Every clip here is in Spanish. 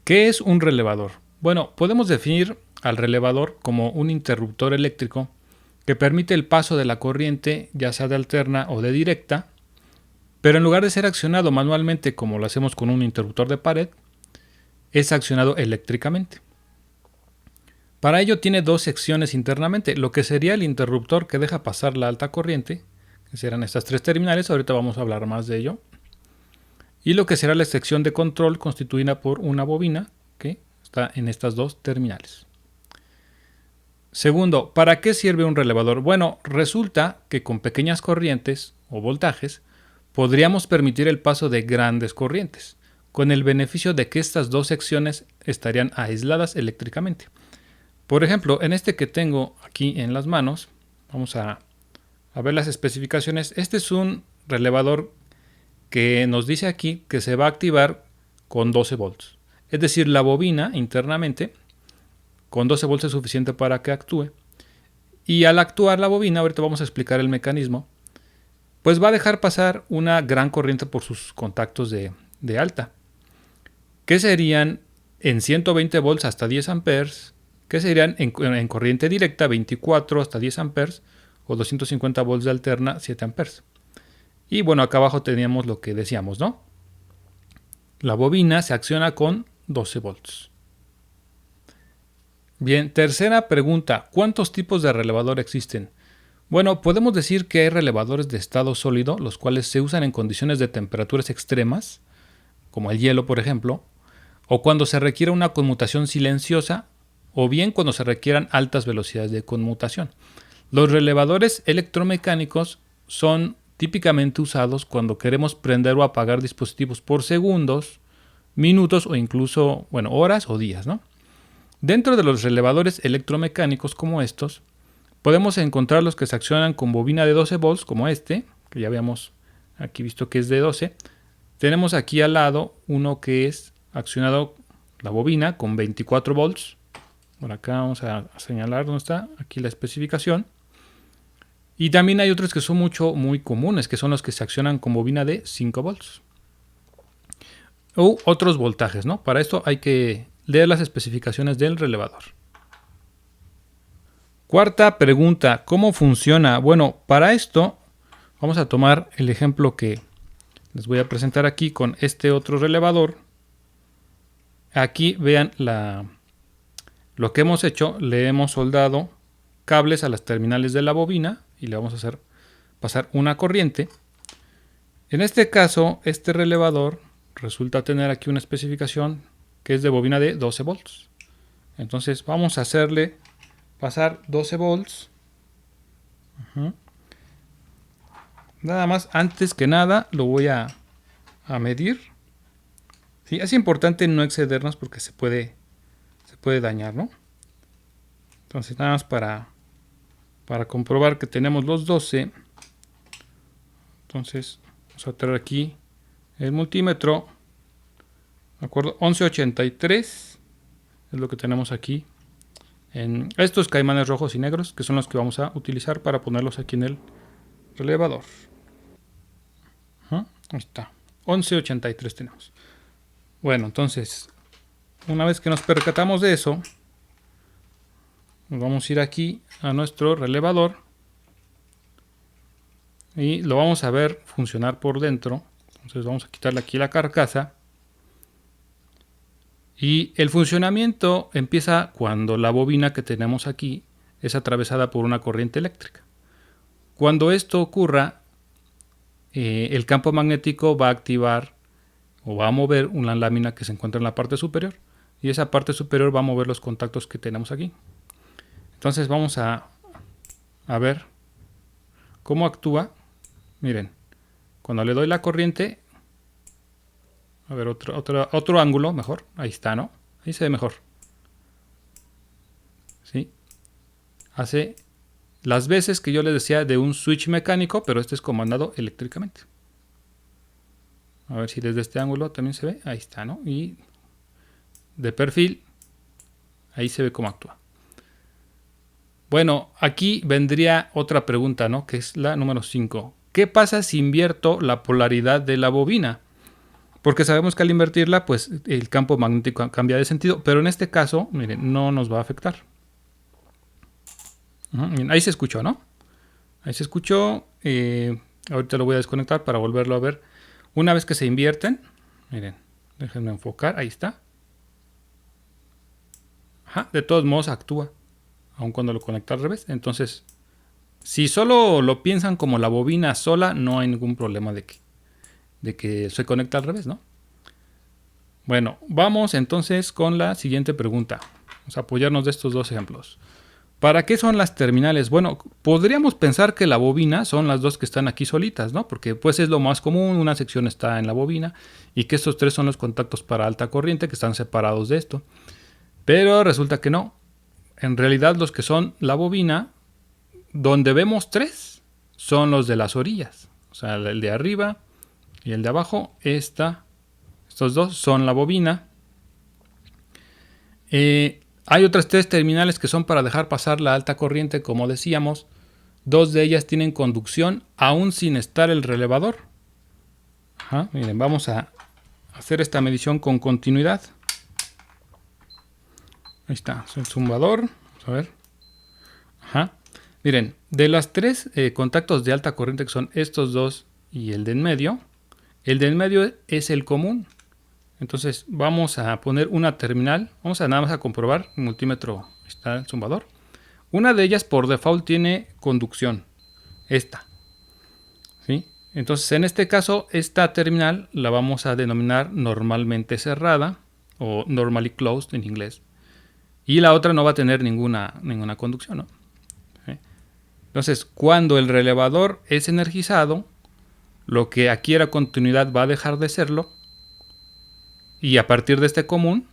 ¿Qué es un relevador? Bueno, podemos definir al relevador como un interruptor eléctrico que permite el paso de la corriente, ya sea de alterna o de directa, pero en lugar de ser accionado manualmente como lo hacemos con un interruptor de pared, es accionado eléctricamente. Para ello tiene dos secciones internamente, lo que sería el interruptor que deja pasar la alta corriente, que serán estas tres terminales, ahorita vamos a hablar más de ello, y lo que será la sección de control constituida por una bobina que está en estas dos terminales. Segundo, ¿para qué sirve un relevador? Bueno, resulta que con pequeñas corrientes o voltajes podríamos permitir el paso de grandes corrientes, con el beneficio de que estas dos secciones estarían aisladas eléctricamente. Por ejemplo, en este que tengo aquí en las manos, vamos a ver las especificaciones. Este es un relevador que nos dice aquí que se va a activar con 12 volts. Es decir, la bobina internamente con 12 volts es suficiente para que actúe. Y al actuar la bobina, ahorita vamos a explicar el mecanismo, pues va a dejar pasar una gran corriente por sus contactos de alta, que serían en 120 volts hasta 10 amperes, que serían en corriente directa 24 hasta 10 amperes o 250 volts de alterna 7 amperes. Y bueno, acá abajo teníamos lo que decíamos, ¿no? La bobina se acciona con 12 volts. Bien, tercera pregunta, ¿cuántos tipos de relevador existen? Bueno, podemos decir que hay relevadores de estado sólido, los cuales se usan en condiciones de temperaturas extremas, como el hielo, por ejemplo, o cuando se requiere una conmutación silenciosa, o bien cuando se requieran altas velocidades de conmutación. Los relevadores electromecánicos son típicamente usados cuando queremos prender o apagar dispositivos por segundos, minutos o incluso, bueno, horas o días, ¿no? Dentro de los relevadores electromecánicos como estos, podemos encontrar los que se accionan con bobina de 12 volts, como este, que ya habíamos aquí visto que es de 12. Tenemos aquí al lado uno que es accionado la bobina con 24 volts. Por acá vamos a señalar dónde está, aquí la especificación. Y también hay otros que son muy comunes, que son los que se accionan con bobina de 5 volts. U otros voltajes, ¿no? Para esto hay que leer las especificaciones del relevador. Cuarta pregunta, ¿cómo funciona? Bueno, para esto vamos a tomar el ejemplo que les voy a presentar aquí con este otro relevador. Aquí vean lo que hemos hecho, le hemos soldado cables a las terminales de la bobina y le vamos a hacer pasar una corriente. En este caso, este relevador resulta tener aquí una especificación que es de bobina de 12 volts. Entonces vamos a hacerle pasar 12 volts. Nada más, antes que nada, lo voy a medir. Sí, es importante no excedernos porque se puede dañar, ¿no? Entonces nada más para comprobar que tenemos los 12. Entonces vamos a traer aquí el multímetro. ¿De acuerdo? 1183 es lo que tenemos aquí en estos caimanes rojos y negros, que son los que vamos a utilizar para ponerlos aquí en el relevador. Ahí está, 1183 tenemos. Bueno, entonces una vez que nos percatamos de eso, nos vamos a ir aquí a nuestro relevador y lo vamos a ver funcionar por dentro. Entonces vamos a quitarle aquí la carcasa. Y el funcionamiento empieza cuando la bobina que tenemos aquí es atravesada por una corriente eléctrica. Cuando esto ocurra, el campo magnético va a activar o va a mover una lámina que se encuentra en la parte superior. Y esa parte superior va a mover los contactos que tenemos aquí. Entonces vamos a ver cómo actúa. Miren, cuando le doy la corriente, a ver, otro ángulo mejor. Ahí está, ¿no? Ahí se ve mejor. ¿Sí? Hace las veces que yo les decía de un switch mecánico, pero este es comandado eléctricamente. A ver si desde este ángulo también se ve. Ahí está, ¿no? Y de perfil, ahí se ve cómo actúa. Bueno, aquí vendría otra pregunta, ¿no? Que es la número 5. ¿Qué pasa si invierto la polaridad de la bobina? Porque sabemos que al invertirla, pues el campo magnético cambia de sentido, pero en este caso, miren, no nos va a afectar. Miren, ahí se escuchó, ¿no? Ahí se escuchó. Ahorita lo voy a desconectar para volverlo a ver. Una vez que se invierten, miren, déjenme enfocar, ahí está. De todos modos actúa, aun cuando lo conecta al revés. Entonces, si solo lo piensan como la bobina sola, no hay ningún problema de que se conecta al revés, ¿no? Bueno, vamos entonces con la siguiente pregunta. Vamos a apoyarnos de estos dos ejemplos. ¿Para qué son las terminales? Bueno, podríamos pensar que la bobina son las dos que están aquí solitas, ¿no? Porque pues es lo más común, una sección está en la bobina y que estos tres son los contactos para alta corriente que están separados de esto. Pero resulta que no. En realidad los que son la bobina, donde vemos tres, son los de las orillas. O sea, el de arriba y el de abajo, estos dos son la bobina. Hay otras tres terminales que son para dejar pasar la alta corriente, como decíamos. Dos de ellas tienen conducción aún sin estar el relevador. Miren, vamos a hacer esta medición con continuidad. Ahí está, es el zumbador. Vamos a ver. Miren, de las tres contactos de alta corriente que son estos dos y el de en medio, el de en medio es el común. Entonces vamos a poner una terminal. Vamos a nada más a comprobar. El multímetro está el zumbador. Una de ellas por default tiene conducción. Esta. ¿Sí? Entonces en este caso esta terminal la vamos a denominar normalmente cerrada o normally closed en inglés. Y la otra no va a tener ninguna conducción, ¿no? ¿Sí? Entonces cuando el relevador es energizado, lo que aquí era continuidad va a dejar de serlo. Y a partir de este común,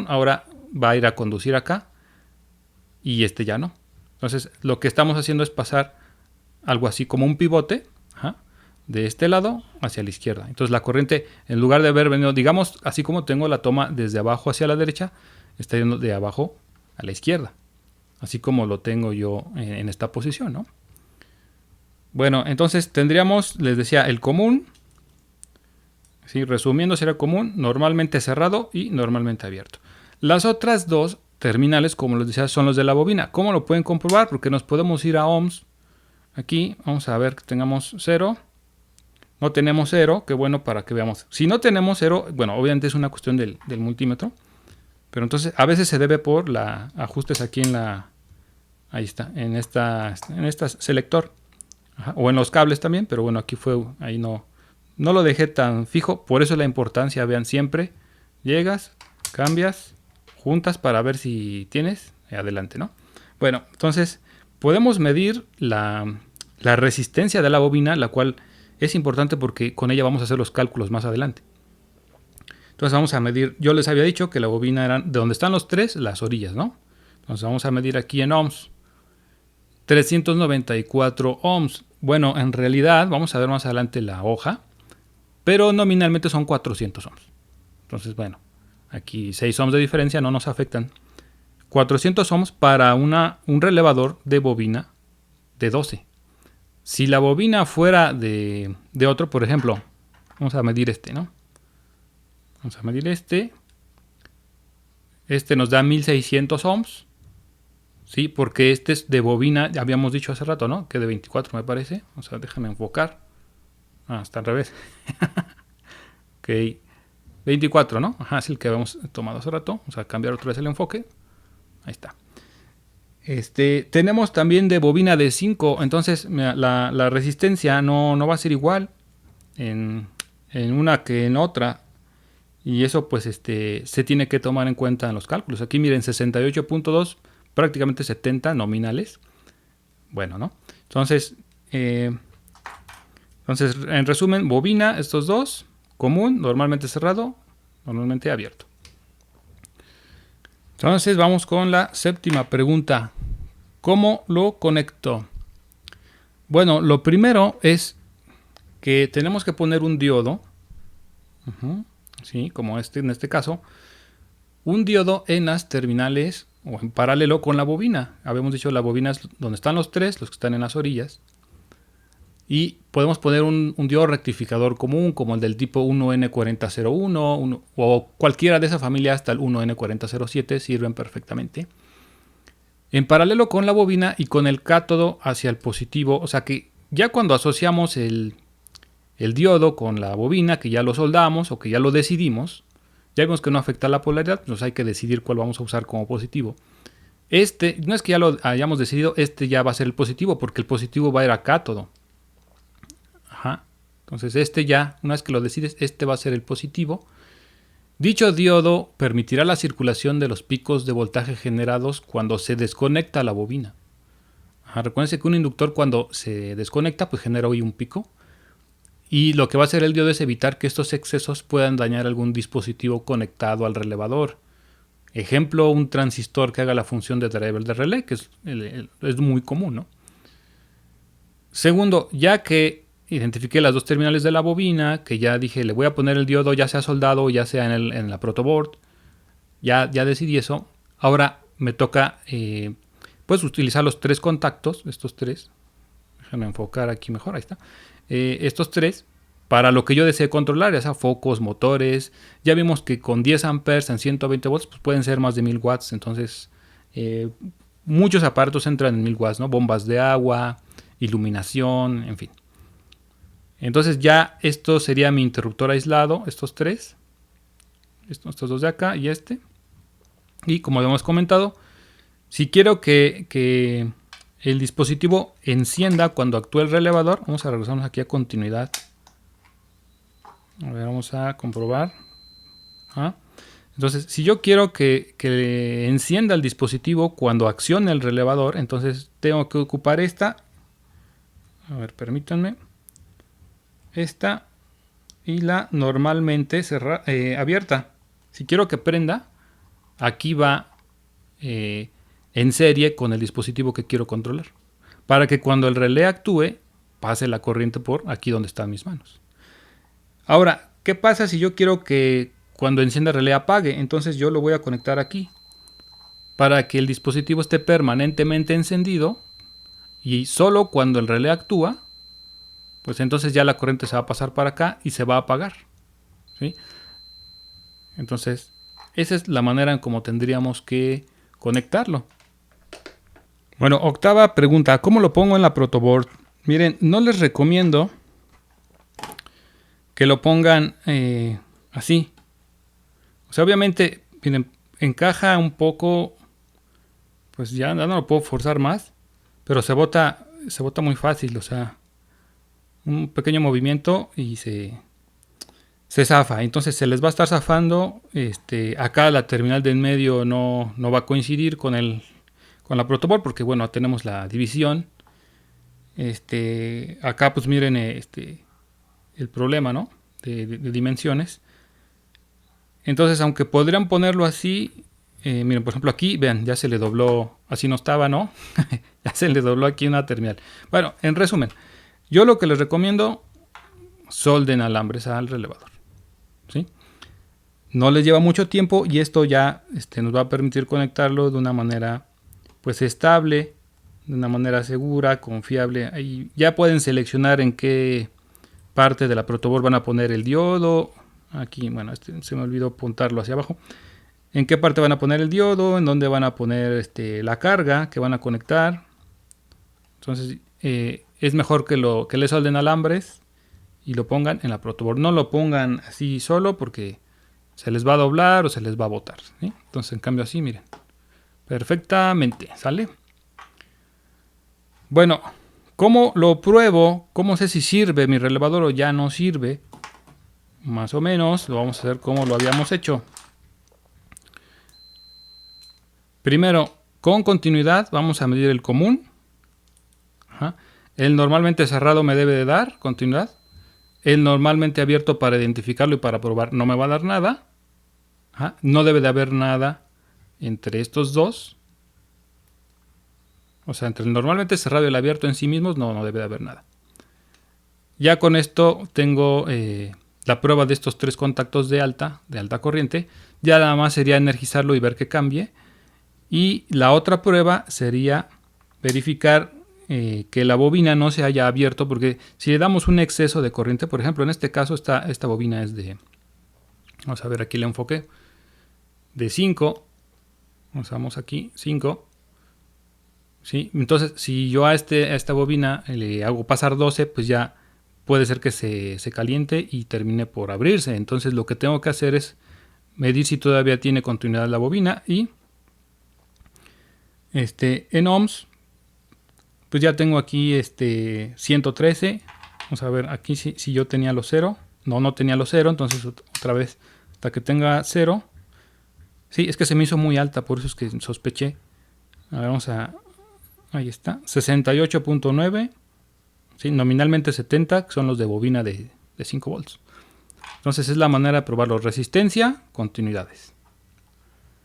ahora va a ir a conducir acá y este ya no. Entonces lo que estamos haciendo es pasar algo así como un pivote de este lado hacia la izquierda. Entonces la corriente, en lugar de haber venido, digamos, así como tengo la toma desde abajo hacia la derecha, está yendo de abajo a la izquierda. Así como lo tengo yo en esta posición, ¿no? Bueno, entonces tendríamos, les decía, el común. ¿Sí? Resumiendo, será común, normalmente cerrado y normalmente abierto. Las otras dos terminales, como les decía, son los de la bobina. ¿Cómo lo pueden comprobar? Porque nos podemos ir a ohms. Aquí vamos a ver que tengamos 0. No tenemos 0, qué bueno para que veamos. Si no tenemos 0, bueno, obviamente es una cuestión del multímetro. Pero entonces a veces se debe por la ajustes aquí en la... Ahí está, en esta selector. O en los cables también, pero bueno, aquí fue, ahí no lo dejé tan fijo, por eso la importancia, vean, siempre llegas, cambias, juntas para ver si tienes, adelante, ¿no? Bueno, entonces podemos medir la resistencia de la bobina, la cual es importante porque con ella vamos a hacer los cálculos más adelante. Entonces vamos a medir, yo les había dicho que la bobina era de donde están los tres, las orillas, ¿no? Entonces vamos a medir aquí en ohms, 394 ohms. Bueno, en realidad, vamos a ver más adelante la hoja, pero nominalmente son 400 ohms. Entonces, bueno, aquí 6 ohms de diferencia no nos afectan. 400 ohms para un relevador de bobina de 12. Si la bobina fuera de otro, por ejemplo, vamos a medir este, ¿no? Vamos a medir este. Este nos da 1600 ohms. Sí, porque este es de bobina, ya habíamos dicho hace rato, ¿no? Que de 24 me parece. O sea, déjame enfocar. Está al revés. Ok. 24, ¿no? Es el que habíamos tomado hace rato. Vamos a cambiar otra vez el enfoque. Ahí está. Tenemos también de bobina de 5. Entonces la resistencia no va a ser igual en una que en otra. Y eso pues se tiene que tomar en cuenta en los cálculos. Aquí miren, 68.2, prácticamente 70 nominales. Bueno, ¿no? Entonces, en resumen, bobina, estos dos, común, normalmente cerrado, normalmente abierto. Entonces vamos con la séptima pregunta. ¿Cómo lo conecto? Bueno, lo primero es que tenemos que poner un diodo. Sí, como en este caso. Un diodo en las terminales o en paralelo con la bobina. Habíamos dicho la bobina es donde están los tres, los que están en las orillas. Y podemos poner un diodo rectificador común, como el del tipo 1N4001 o cualquiera de esa familia hasta el 1N4007, sirven perfectamente. En paralelo con la bobina y con el cátodo hacia el positivo, o sea que ya cuando asociamos el diodo con la bobina, que ya lo soldamos o que ya lo decidimos, ya vemos que no afecta la polaridad, pues hay que decidir cuál vamos a usar como positivo. No es que ya lo hayamos decidido, ya va a ser el positivo, porque el positivo va a ir a cátodo. Ajá. Entonces una vez que lo decides, va a ser el positivo. Dicho diodo permitirá la circulación de los picos de voltaje generados cuando se desconecta la bobina. Ajá. Recuerden que un inductor cuando se desconecta, pues genera hoy un pico. Y lo que va a hacer el diodo es evitar que estos excesos puedan dañar algún dispositivo conectado al relevador. Ejemplo, un transistor que haga la función de driver de relé, que es muy común, ¿no? Segundo, ya que identifiqué las dos terminales de la bobina, que ya dije, le voy a poner el diodo ya sea soldado, ya sea en la protoboard, ya decidí eso. Ahora me toca pues utilizar los tres contactos, estos tres. Déjenme enfocar aquí mejor, ahí está. Estos tres, para lo que yo desee controlar, ya sea focos, motores. Ya vimos que con 10 amperes en 120 volts pues pueden ser más de 1000 watts. Entonces, muchos aparatos entran en 1000 watts, ¿no? Bombas de agua, iluminación, en fin. Entonces ya esto sería mi interruptor aislado, estos tres. Estos dos de acá y este. Y como habíamos comentado, si quiero que el dispositivo encienda cuando actúe el relevador, vamos a regresarnos aquí a continuidad. A ver, vamos a comprobar. Entonces, si yo quiero que encienda el dispositivo cuando accione el relevador, entonces tengo que ocupar esta. A ver, permítanme. Esta y la normalmente abierta. Si quiero que prenda, aquí va en serie con el dispositivo que quiero controlar, para que cuando el relé actúe pase la corriente por aquí donde están mis manos. Ahora, ¿qué pasa si yo quiero que cuando encienda el relé apague? Entonces yo lo voy a conectar aquí para que el dispositivo esté permanentemente encendido y solo cuando el relé actúa, pues entonces ya la corriente se va a pasar para acá y se va a apagar, ¿sí? Entonces, esa es la manera en cómo tendríamos que conectarlo. Bueno, octava pregunta, ¿cómo lo pongo en la protoboard? Miren, no les recomiendo que lo pongan así. O sea, obviamente, miren, encaja un poco, pues ya no lo puedo forzar más, pero se bota muy fácil, o sea, un pequeño movimiento y se zafa. Entonces se les va a estar zafando. Acá la terminal de en medio no va a coincidir con la protoboard porque bueno, tenemos la división. Acá pues miren el problema, ¿no? De dimensiones. Entonces, aunque podrían ponerlo así, miren, por ejemplo aquí, vean, ya se le dobló, así no estaba, ¿no? Ya se le dobló aquí una terminal. Bueno, en resumen, yo lo que les recomiendo, solden alambres al relevador, ¿sí? No les lleva mucho tiempo y esto ya nos va a permitir conectarlo de una manera pues estable, de una manera segura, confiable. Ahí ya pueden seleccionar en qué parte de la protoboard van a poner el diodo. Aquí, bueno, se me olvidó apuntarlo hacia abajo. En qué parte van a poner el diodo, en dónde van a poner la carga que van a conectar. Entonces es mejor que le solden alambres y lo pongan en la protoboard. No lo pongan así solo porque se les va a doblar o se les va a botar, ¿sí? Entonces en cambio así, miren, perfectamente, ¿sale? Bueno, ¿cómo lo pruebo? ¿Cómo sé si sirve mi relevador o ya no sirve? Más o menos lo vamos a hacer como lo habíamos hecho. Primero, con continuidad vamos a medir el común. El normalmente cerrado me debe de dar continuidad. El normalmente abierto para identificarlo y para probar no me va a dar nada. No debe de haber nada entre estos dos. O sea, entre el normalmente cerrado y el abierto en sí mismos no debe de haber nada. Ya con esto tengo la prueba de estos tres contactos de alta corriente. Ya nada más sería energizarlo y ver que cambie. Y la otra prueba sería verificar que la bobina no se haya abierto, porque si le damos un exceso de corriente, por ejemplo, en este caso esta bobina es de, vamos a ver aquí el enfoque, de 5, vamos aquí, 5, ¿sí? Entonces si yo a esta bobina le hago pasar 12, pues ya puede ser que se caliente y termine por abrirse. Entonces lo que tengo que hacer es medir si todavía tiene continuidad la bobina y en ohms, pues ya tengo aquí 113. Vamos a ver aquí si yo tenía los 0. No tenía los 0, entonces otra vez hasta que tenga 0. Sí, es que se me hizo muy alta, por eso es que sospeché. A ver, ahí está, 68.9. ¿Sí? Nominalmente 70, que son los de bobina de 5 volts. Entonces es la manera de probarlo: resistencia, continuidades.